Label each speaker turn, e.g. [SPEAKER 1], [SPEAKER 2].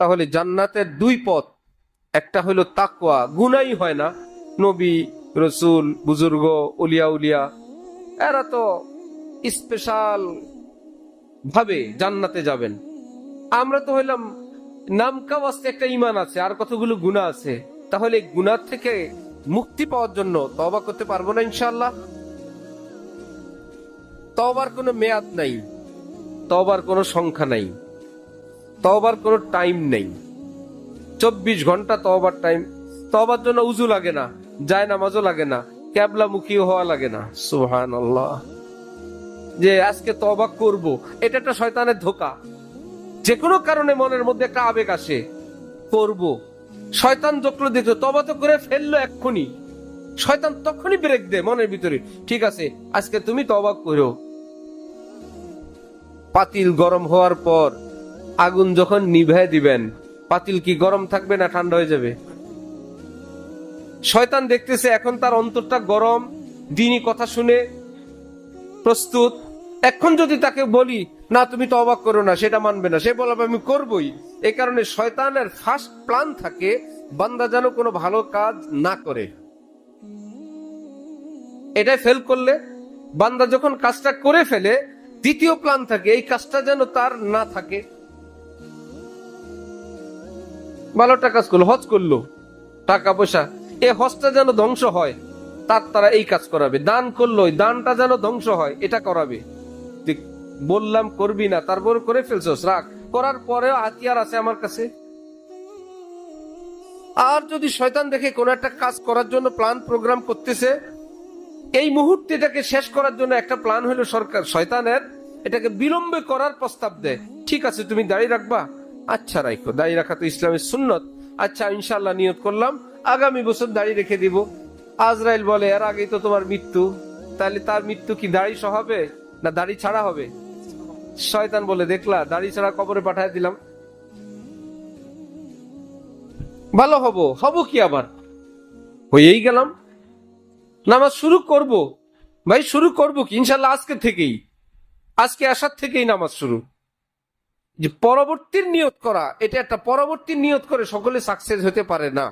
[SPEAKER 1] তাহলে জান্নাতের দুই পথ, একটা হলো তাকওয়া, গুনাই হয় না। নবী, রসুল, বুজুর্গ, উলিয়া উলিয়া এরা তো স্পেশাল ভাবে জান্নাতে যাবেন। আমরা তো হইলাম নামকা ওয়াস্তে একটা ঈমান আছে আর কতগুলো গুনাহ আছে। তাহলে গুনাহ থেকে মুক্তি পাওয়ার জন্য তওবা করতে পারবো না ইনশাআল্লাহ? তওবার কোনো মেয়াদ নাই, তওবার কোনো সংখ্যা নাই, তওবার কোনো টাইম নেই। 24 ঘন্টা তওবার টাইম। তওবার জন্য উযু লাগে না, যায় নামাজও লাগে না, কিবলামুখীও হওয়া লাগে না। সুবহানাল্লাহ। যে আজকে তওবা করব, এটা একটা শয়তানের ধোঁকা। যে কোনো কারণে মনের মধ্যে একটা আবেগ আসে, করব। শয়তান যখন দেখলো তওবা তো করে ফেললো এক্ষুনি, শয়তান তখনই ব্রেক দেয় মনের ভিতরে, ঠিক আছে আজকে তুমি তওবা করো। পাতিল গরম হওয়ার পর আগুন যখন নিভায় দিবেন, পাতিল কি গরম থাকবে না ঠান্ডা হয়ে যাবে? শয়তান দেখতেছে এখন তার অন্তরটা গরম, দ্বীনি কথা শুনে প্রস্তুত। এখন যদি তাকে বলি না তুমি তওবা করো না, সেটা মানবে না, সে বলবে আমি করবই। এই কারণে শয়তানের ফার্স্ট প্ল্যান থাকে বান্দা যেন কোনো ভালো কাজ না করে। এটাই ফেল করলে, বান্দা যখন কাজটা করে ফেলে, দ্বিতীয় প্ল্যান থাকে এই কাজটা যেন তার না থাকে। ভালোটা কাজ করলো, হজ করলো, টাকা পয়সা, এই হজটা যেন ধ্বংস হয় তার তারা এই কাজ করাবে। দান করলো, দানটা যেন ধ্বংস হয় এটা করাবে। বললাম করবি না, তারপর করে ফেলছস, রাখ। করার পরেও হাতিয়ার আছে আমার কাছে। আর যদি শয়তান দেখে কোন একটা কাজ করার জন্য প্ল্যান প্রোগ্রাম করতেছে, এই মুহূর্তে এটাকে শেষ করার জন্য একটা প্ল্যান হলো সরকার শয়তানের, এটাকে বিলম্বে করার প্রস্তাব দেয়। ঠিক আছে তুমি দাঁড়িয়ে রাখবা, আচ্ছা রাখো, দাঁড়িয়ে রাখা তো ইসলামের সুন্নত, আচ্ছা ইনশাল্লাহ নিয়ত করলাম আগামী বছর দাঁড়িয়ে রেখে দিব। আজরাইল বলে এর আগেই তো তোমার মৃত্যু, তাহলে তার মৃত্যু কি দাড়ি সহ হবে না দাড়ি ছাড়া হবে? শয়তান বলে দেখলা দাড়ি ছাড়া কবরে পাঠায় দিলাম, ভালো হব কি আবার, হয়েই গেলাম। নামাজ শুরু করব, ভাই শুরু করব কি ইনশাল্লাহ আজকে থেকেই, আজকে আসার থেকেই নামাজ শুরু। যে পরবর্তীর নিয়ত করা, এটা একটা পরবর্তী নিয়ত করে সকলে সাকসেস হতে পারে না।